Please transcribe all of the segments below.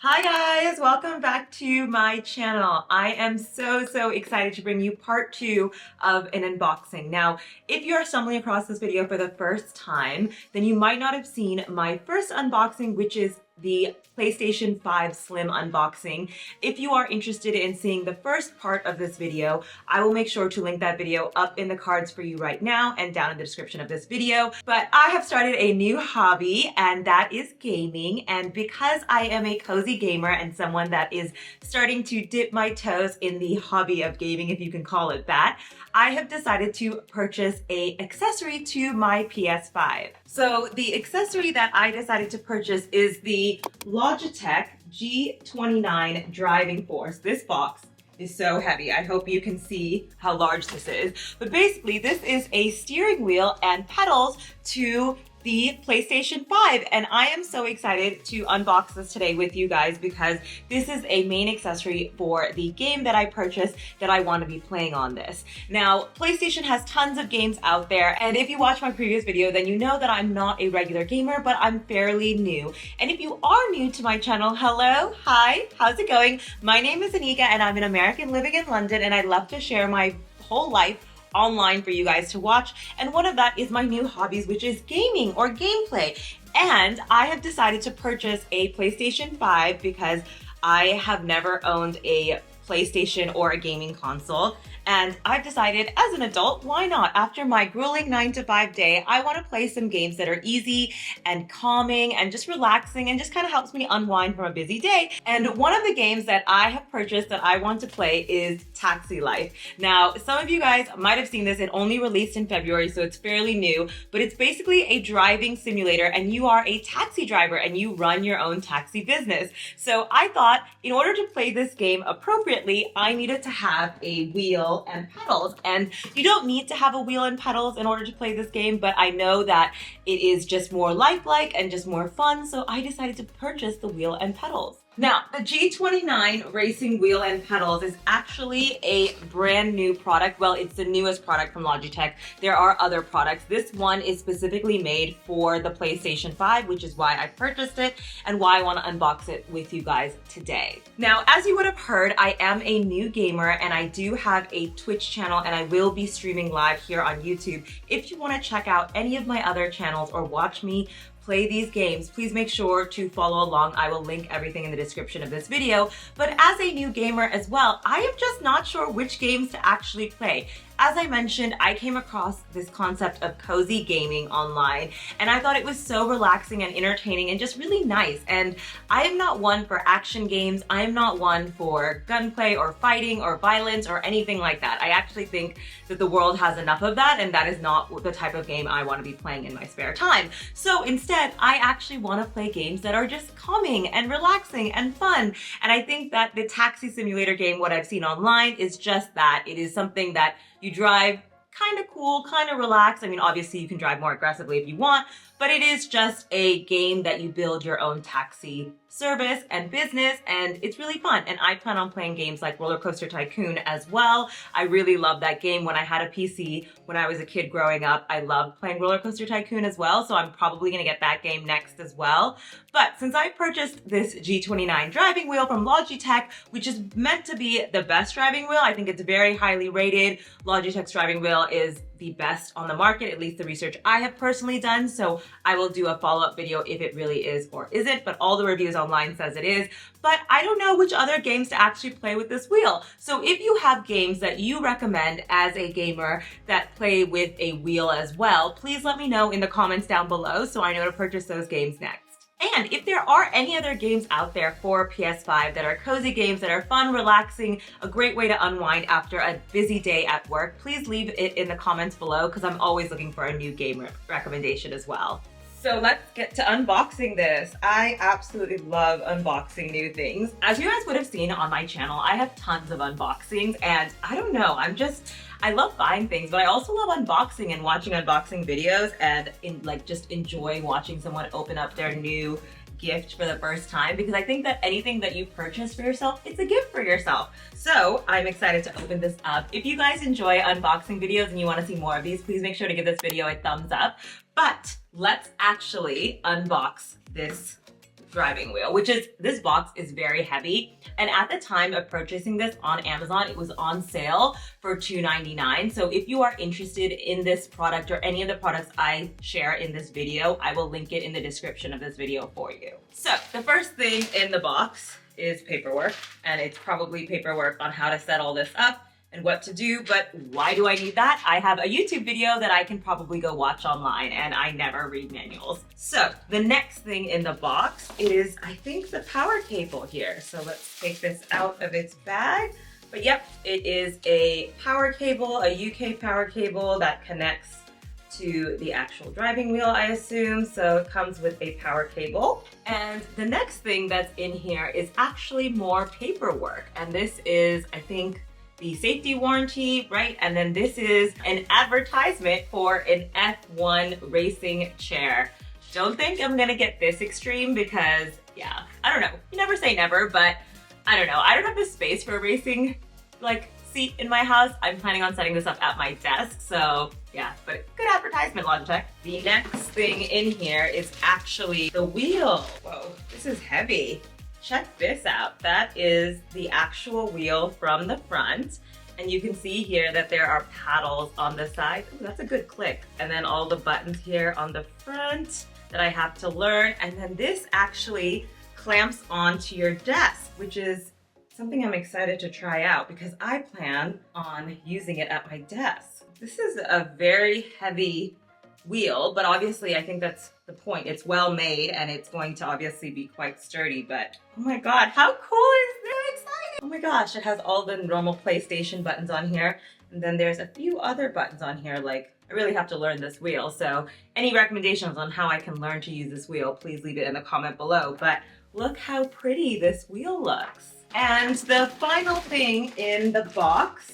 Hi guys, welcome back to my channel. I am so excited to bring you part 2 of an unboxing. Now, if you are stumbling across this video for the first time, then you might not have seen my first unboxing, which is the PlayStation 5 Slim unboxing. If you are interested in seeing the first part of this video, I will make sure to link that video up in the cards for you right now and down in the description of this video. But I have started a new hobby, and that is gaming. And because I am a cozy gamer and someone that is starting to dip my toes in the hobby of gaming, if you can call it that, I have decided to purchase an accessory to my PS5. So the accessory that I decided to purchase is the Logitech G29 Driving Force. This box is so heavy. I hope you can see how large this is. But basically, this is a steering wheel and pedals to the PlayStation 5, and I am so excited to unbox this today with you guys because this is a main accessory for the game that I purchased that I want to be playing on this. Now, PlayStation has tons of games out there, and if you watched my previous video, then you know that I'm not a regular gamer, but I'm fairly new. And if you are new to my channel, hello, hi, how's it going? My name is Anika, and I'm an American living in London, and I love to share my whole life online for you guys to watch, and one of that is my new hobbies, which is gaming or gameplay. And I have decided to purchase a PlayStation 5 because I have never owned a PlayStation or a gaming console, and I've decided as an adult, why not? After my grueling 9-to-5 day, I want to play some games that are easy and calming and just relaxing and just kind of helps me unwind from a busy day. And one of the games that I have purchased that I want to play is Taxi Life. Now, some of you guys might have seen this. It only released in February, so it's fairly new, but it's basically a driving simulator, and you are a taxi driver and you run your own taxi business. So I thought in order to play this game appropriately, I needed to have a wheel and pedals. And you don't need to have a wheel and pedals in order to play this game, but I know that it is just more lifelike and just more fun, so I decided to purchase the wheel and pedals. Now, the G29 Racing Wheel and Pedals is actually a brand new product. Well, it's the newest product from Logitech. There are other products. This one is specifically made for the PlayStation 5, which is why I purchased it and why I want to unbox it with you guys today. Now, as you would have heard, I am a new gamer and I do have a Twitch channel, and I will be streaming live here on YouTube. If you want to check out any of my other channels or watch me play these games, please make sure to follow along. I will link everything in the description of this video. But as a new gamer as well, I am just not sure which games to actually play. As I mentioned, I came across this concept of cozy gaming online, and I thought it was so relaxing and entertaining and just really nice. And I am not one for action games. I am not one for gunplay or fighting or violence or anything like that. I actually think that the world has enough of that, and that is not the type of game I want to be playing in my spare time. So instead, I actually want to play games that are just calming and relaxing and fun. And I think that the taxi simulator game, what I've seen online, is just that. It is something that you drive kind of cool, kind of relaxed. I mean, obviously you can drive more aggressively if you want, but it is just a game that you build your own taxi service and business, and it's really fun. And I plan on playing games like Roller Coaster Tycoon as well. I really love that game. When I had a PC when I was a kid growing up, I loved playing Roller Coaster Tycoon as well, so I'm probably gonna get that game next as well. But since I purchased this G29 driving wheel from Logitech, which is meant to be the best driving wheel, I think it's very highly rated. Logitech's driving wheel is the best on the market, at least the research I have personally done, so I will do a follow-up video if it really is or isn't, but all the reviews online says it is. But I don't know which other games to actually play with this wheel. So if you have games that you recommend as a gamer that play with a wheel as well, please let me know in the comments down below so I know to purchase those games next. And if there are any other games out there for PS5 that are cozy games, that are fun, relaxing, a great way to unwind after a busy day at work, please leave it in the comments below because I'm always looking for a new game recommendation as well. So let's get to unboxing this. I absolutely love unboxing new things. As you guys would have seen on my channel, I have tons of unboxings, and I don't know, I love buying things, but I also love unboxing and watching unboxing videos and just enjoying watching someone open up their new gift for the first time, because I think that anything that you purchase for yourself, it's a gift for yourself. So I'm excited to open this up. If you guys enjoy unboxing videos and you want to see more of these, please make sure to give this video a thumbs up. But let's actually unbox this driving wheel, which is, this box is very heavy. And at the time of purchasing this on Amazon, it was on sale for $2.99. So if you are interested in this product or any of the products I share in this video, I will link it in the description of this video for you. So the first thing in the box is paperwork, and it's probably paperwork on how to set all this up and what to do, but why do I need that? I have a YouTube video that I can probably go watch online, and I never read manuals. So the next thing in the box is, I think, the power cable here. So let's take this out of its bag. But yep, it is a power cable, a UK power cable that connects to the actual driving wheel, I assume. So it comes with a power cable. And the next thing that's in here is actually more paperwork. And this is, I think, the safety warranty, right? And then this is an advertisement for an F1 racing chair. Don't think I'm gonna get this extreme because, yeah, I don't know. You never say never, but I don't know. I don't have the space for a racing seat in my house. I'm planning on setting this up at my desk, so yeah, but good advertisement, Logitech. The next thing in here is actually the wheel. Whoa, this is heavy. Check this out. That is the actual wheel from the front. And you can see here that there are paddles on the side. Ooh, that's a good click. And then all the buttons here on the front that I have to learn. And then this actually clamps onto your desk, which is something I'm excited to try out because I plan on using it at my desk. This is a very heavy wheel, but obviously I think that's the point. It's well made and it's going to obviously be quite sturdy, but oh my God, how cool is this? Exciting! Oh my gosh, it has all the normal PlayStation buttons on here. And then there's a few other buttons on here, like I really have to learn this wheel. So any recommendations on how I can learn to use this wheel, please leave it in the comment below. But look how pretty this wheel looks. And the final thing in the box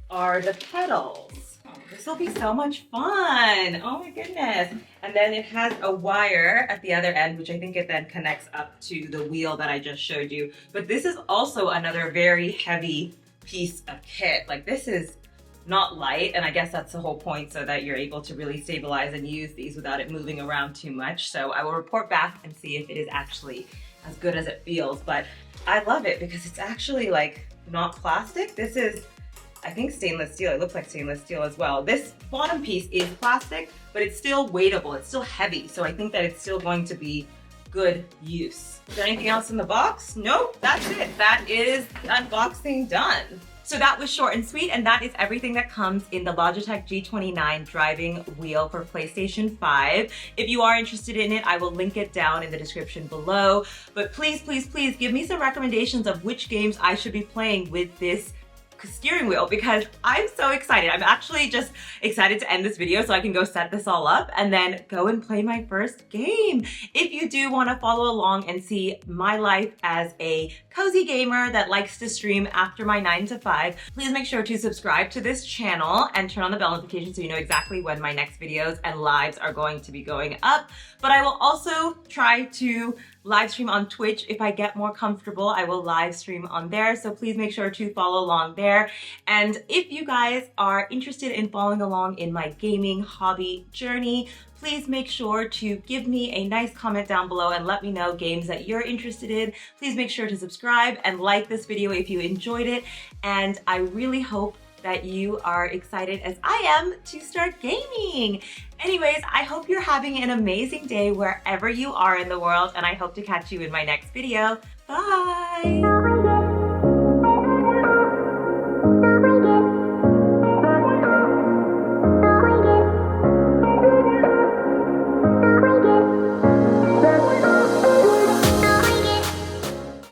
are the pedals. This will be so much fun. Oh my goodness. And then it has a wire at the other end, which I think it then connects up to the wheel that I just showed you. But this is also another very heavy piece of kit. Like, this is not light, and I guess that's the whole point, so that you're able to really stabilize and use these without it moving around too much. So I will report back and see if it is actually as good as it feels. But I love it because it's actually like not plastic. This is, I think, stainless steel. It looks like stainless steel as well. This bottom piece is plastic, but it's still weightable. It's still heavy. So I think that it's still going to be good use. Is there anything else in the box? Nope, that's it. That is the unboxing done. So that was short and sweet, and that is everything that comes in the Logitech G29 Driving Wheel for PlayStation 5. If you are interested in it, I will link it down in the description below. But please, please, please give me some recommendations of which games I should be playing with this steering wheel, because I'm so excited. I'm actually just excited to end this video so I can go set this all up and then go and play my first game. If you do want to follow along and see my life as a cozy gamer that likes to stream after my 9 to 5, please make sure to subscribe to this channel and turn on the bell notification so you know exactly when my next videos and lives are going to be going up. But I will also try to live stream on Twitch. If I get more comfortable, I will live stream on there. So please make sure to follow along there. And if you guys are interested in following along in my gaming hobby journey, please make sure to give me a nice comment down below and let me know games that you're interested in. Please make sure to subscribe and like this video if you enjoyed it. And I really hope that you are excited as I am to start gaming. Anyways, I hope you're having an amazing day wherever you are in the world, and I hope to catch you in my next video. Bye!